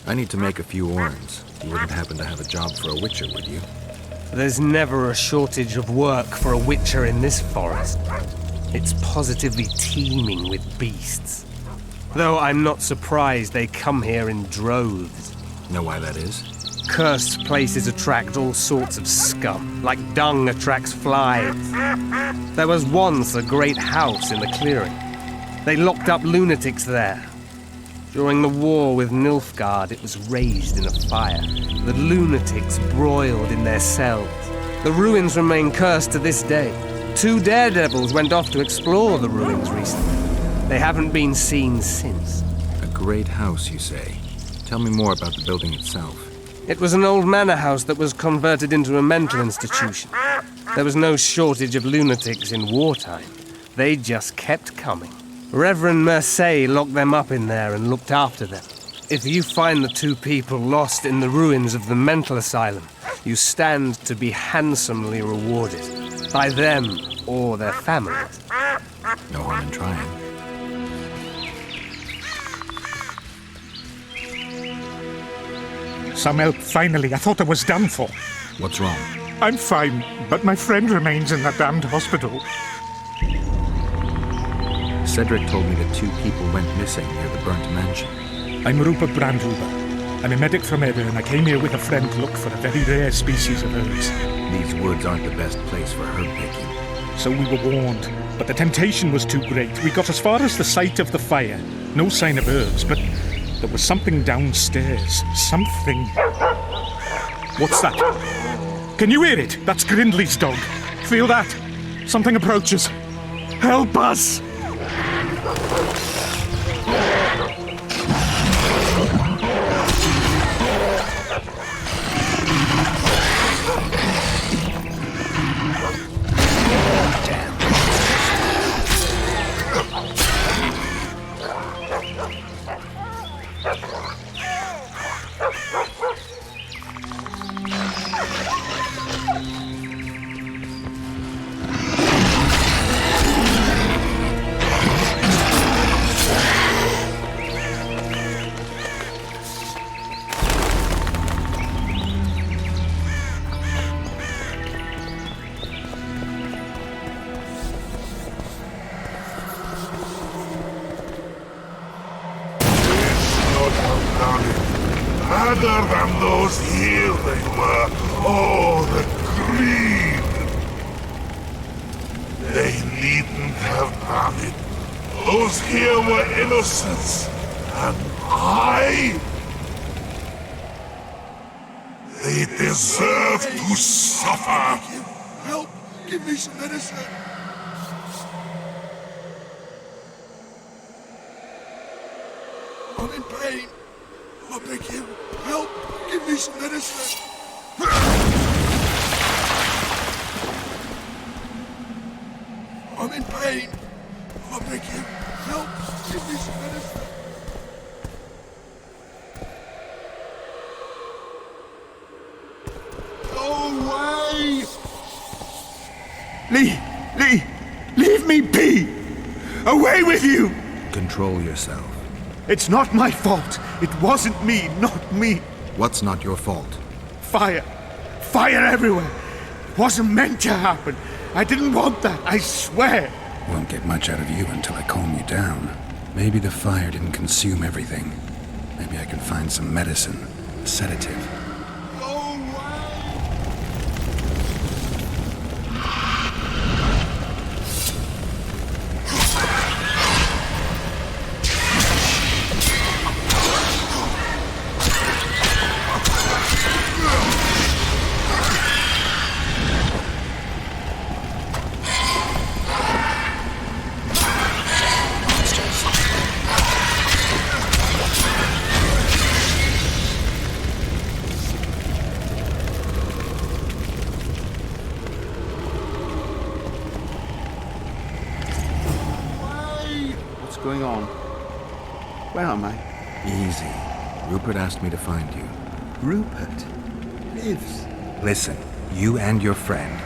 I need to make a few orens. You wouldn't happen to have a job for a witcher, would you? There's never a shortage of work for a witcher in this forest. It's positively teeming with beasts. Though I'm not surprised they come here in droves. Know why that is? Cursed places attract all sorts of scum, like dung attracts flies. There was once a great house in the clearing. They locked up lunatics there. During the war with Nilfgaard, it was raised in a fire. The lunatics broiled in their cells. The ruins remain cursed to this day. 2 daredevils went off to explore the ruins recently. They haven't been seen since. A great house, you say? Tell me more about the building itself. It was an old manor house that was converted into a mental institution. There was no shortage of lunatics in wartime. They just kept coming. Reverend Mercier locked them up in there and looked after them. If you find the 2 people lost in the ruins of the mental asylum, you stand to be handsomely rewarded. By them or their families. No harm in trying. Some help, finally. I thought I was done for. What's wrong? I'm fine, but my friend remains in that damned hospital. Cedric told me that 2 people went missing near the burnt mansion. I'm Rupert Brandruber. I'm a medic from Eber, and I came here with a friend to look for a very rare species of herbs. These woods aren't the best place for herb picking. So we were warned, but the temptation was too great. We got as far as the site of the fire. No sign of herbs, but there was something downstairs. Something... What's that? Can you hear it? That's Gridley's dog. Feel that? Something approaches. Help us! Other than those here they were. Oh, the greed! They needn't have done it. Those here were innocents. And they deserve to suffer. Help! Give me some medicine! I'm in pain. I beg you, help! Give me some medicine! I'm in pain. I beg you, help! Give me some medicine! Go away! Leave me be! Away with you! Control yourself. It's not my fault. It wasn't me, not me. What's not your fault? Fire. Fire everywhere. It wasn't meant to happen. I didn't want that, I swear. Won't get much out of you until I calm you down. Maybe the fire didn't consume everything. Maybe I can find some medicine, a sedative. Going on? Where am I? Easy. Rupert asked me to find you. Rupert lives. Listen, you and your friend.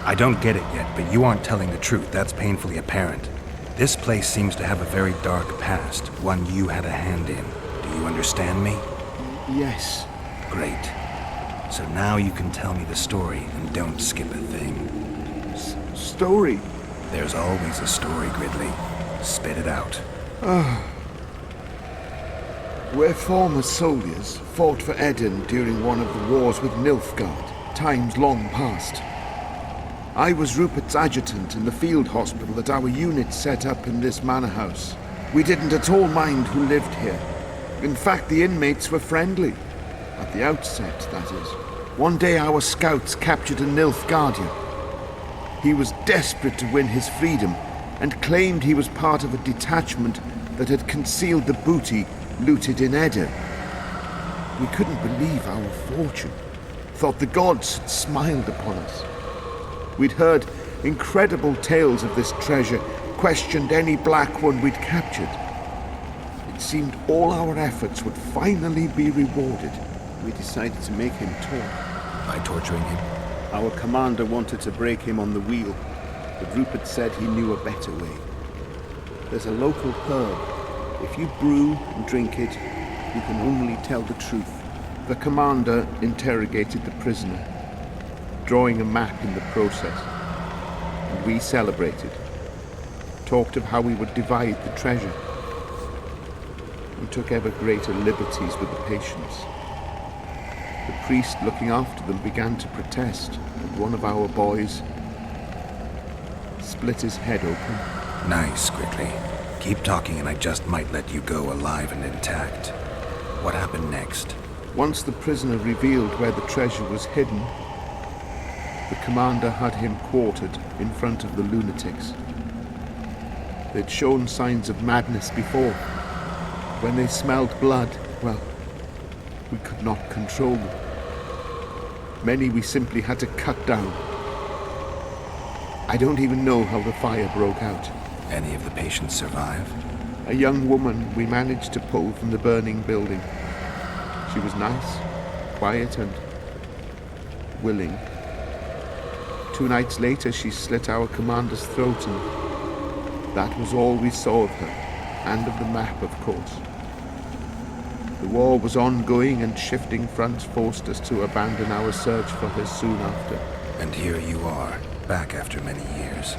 I don't get it yet, but you aren't telling the truth. That's painfully apparent. This place seems to have a very dark past, one you had a hand in. Do you understand me? Yes. Great. So now you can tell me the story and don't skip a thing. Story? There's always a story, Gridley. Spit it out. We're former soldiers, fought for Eden during one of the wars with Nilfgaard, times long past. I was Rupert's adjutant in the field hospital that our unit set up in this manor house. We didn't at all mind who lived here. In fact, the inmates were friendly. At the outset, that is. One day our scouts captured a Nilfgaardian. He was desperate to win his freedom and claimed he was part of a detachment that had concealed the booty looted in Eden. We couldn't believe our fortune. Thought the gods had smiled upon us. We'd heard incredible tales of this treasure, questioned any black one we'd captured. It seemed all our efforts would finally be rewarded. We decided to make him talk. By torturing him? Our commander wanted to break him on the wheel, but Rupert said he knew a better way. There's a local herb. If you brew and drink it, you can only tell the truth. The commander interrogated the prisoner, drawing a map in the process, and we celebrated. Talked of how we would divide the treasure. We took ever greater liberties with the patients. The priest looking after them began to protest, and one of our boys split his head open. Nice, Gridley. Keep talking and I just might let you go alive and intact. What happened next? Once the prisoner revealed where the treasure was hidden, the commander had him quartered in front of the lunatics. They'd shown signs of madness before. When they smelled blood, well, we could not control them. Many we simply had to cut down. I don't even know how the fire broke out. Any of the patients survive? A young woman we managed to pull from the burning building. She was nice, quiet and willing. 2 nights later she slit our commander's throat, and that was all we saw of her, and of the map, of course. The war was ongoing and shifting fronts forced us to abandon our search for her soon after. And here you are, back after many years.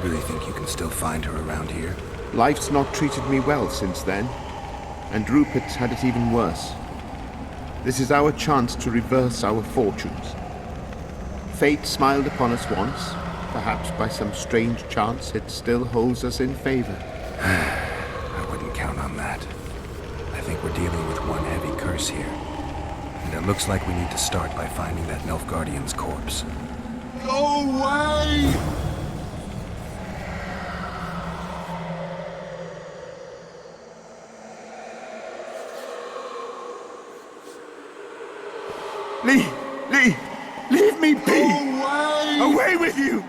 Really think you can still find her around here? Life's not treated me well since then, and Rupert's had it even worse. This is our chance to reverse our fortunes. Fate smiled upon us once. Perhaps by some strange chance it still holds us in favor. I wouldn't count on that. I think we're dealing with one heavy curse here. And it looks like we need to start by finding that Nilfgaardian's corpse. Go away! Leave me be! Away! Away with you!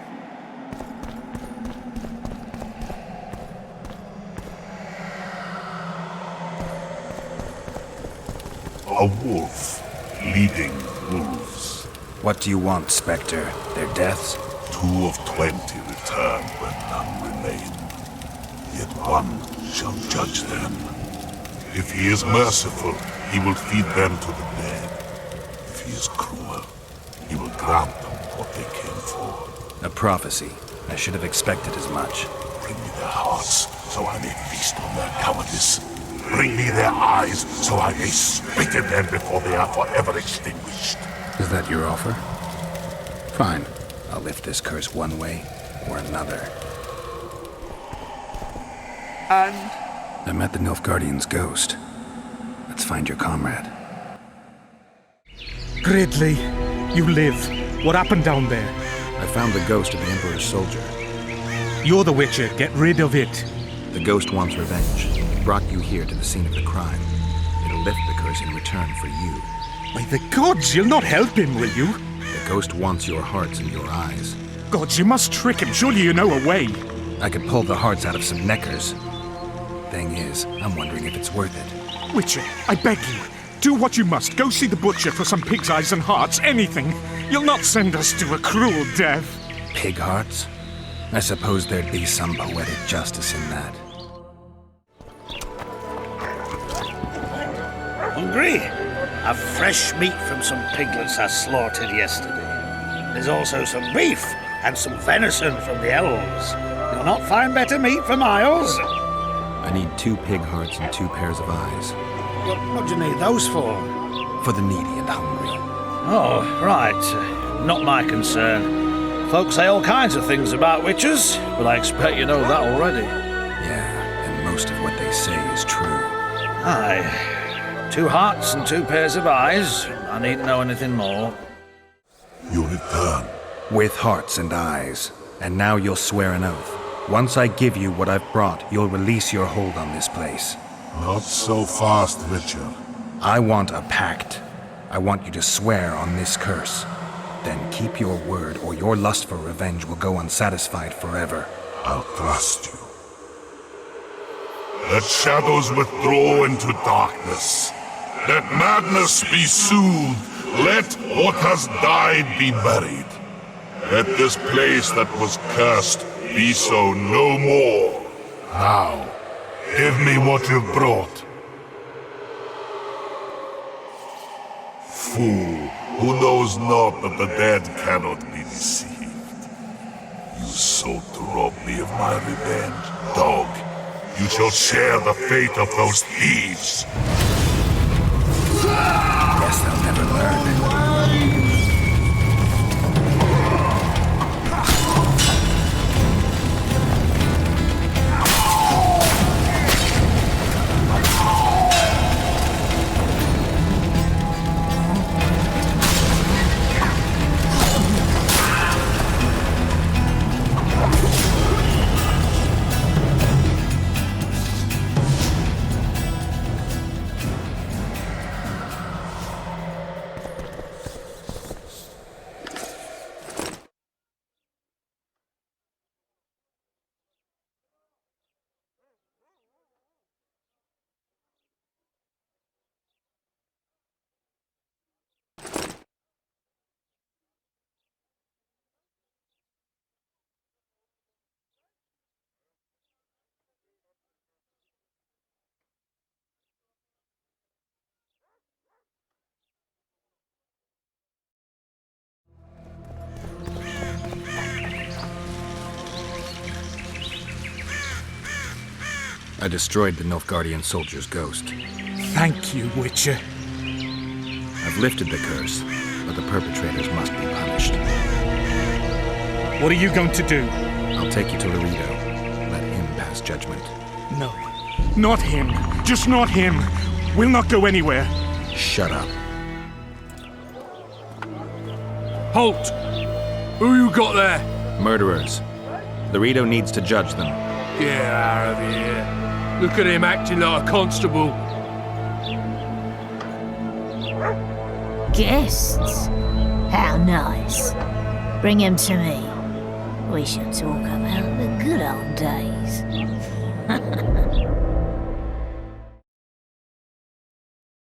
A wolf leading wolves. What do you want, Spectre? Their deaths? 2 of 20 return when none remain. Yet one shall judge them. If he is merciful, he will feed them to the dead. If he is cruel, he will grant them what they came for. A prophecy. I should have expected as much. Bring me their hearts, so I may feast on their cowardice. Bring me their eyes, so I may spit in them before they are forever extinguished. Is that your offer? Fine. I'll lift this curse one way or another. And I met the Nilfgaardian's ghost. Let's find your comrade. Gridley, you live. What happened down there? I found the ghost of the Emperor's soldier. You're the Witcher. Get rid of it. The ghost wants revenge. Brought you here to the scene of the crime. It'll lift the curse in return for you. By the gods, you'll not help him, will you? The ghost wants your hearts and your eyes. Gods, you must trick him. Surely you know a way. I could pull the hearts out of some neckers. Thing is, I'm wondering if it's worth it. Witcher, I beg you. Do what you must. Go see the butcher for some pig's eyes and hearts. Anything. You'll not send us to a cruel death. Pig hearts? I suppose there'd be some poetic justice in that. Hungry? Have fresh meat from some piglets I slaughtered yesterday. There's also some beef and some venison from the elves. You'll not find better meat for miles. I need 2 pig hearts and 2 pairs of eyes. What do you need those for? For the needy and hungry. Oh, right. Not my concern. Folks say all kinds of things about witches, but I expect you know that already. Yeah, and most of what they say is true. Aye. 2 hearts and 2 pairs of eyes. I needn't know anything more. You return. With hearts and eyes. And now you'll swear an oath. Once I give you what I've brought, you'll release your hold on this place. Not so fast, Richard. I want a pact. I want you to swear on this curse. Then keep your word, or your lust for revenge will go unsatisfied forever. I'll trust you. Let shadows withdraw into darkness. Let madness be soothed. Let what has died be buried. Let this place that was cursed be so no more. Now, give me what you've brought. Fool, who knows not that the dead cannot be deceived. You sought to rob me of my revenge, dog. You shall share the fate of those thieves. Guess they'll never learn. I destroyed the Nilfgaardian soldier's ghost. Thank you, Witcher. I've lifted the curse, but the perpetrators must be punished. What are you going to do? I'll take you to Laredo. Let him pass judgment. No, not him. Just not him. We'll not go anywhere. Shut up. Halt! Who you got there? Murderers. Laredo needs to judge them. Get out of here. Look at him acting like a constable. Guests? How nice. Bring him to me. We shall talk about the good old days.